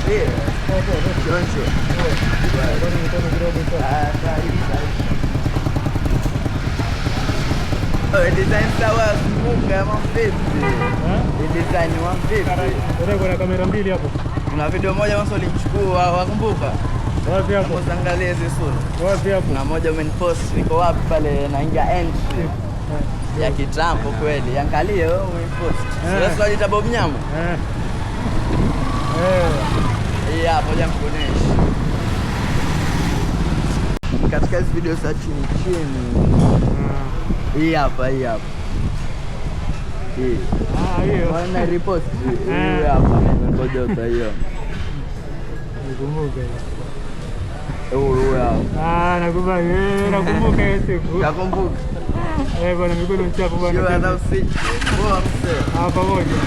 Jonjo. Design sawa munga mafipi. Design mafipi. Ndio kuna kamera mbili hapo. Kuna video moja mwanzo nilichukua, wakumbuka? Wapi hapo? Usiangalie hizo sura. Wapi hapo? Na moja umenipost niko wapi pale naingia entry. Ya kitambo kweli. Angalie wewe umenipost. Sasa swali ta Bob Nyamo. Hii hapo moja mkuonesha. Katika hizo video za chini chini. Hii hapa. Hii. Hiyo. Wana repost. Hii hapa ngoja hiyo. Nikumbuke. Nakumbuka hiyo siku. Nakumbuka. Bwana mikono mchafu bwana. Sio hata usiku. Poa mzee. Pamoja.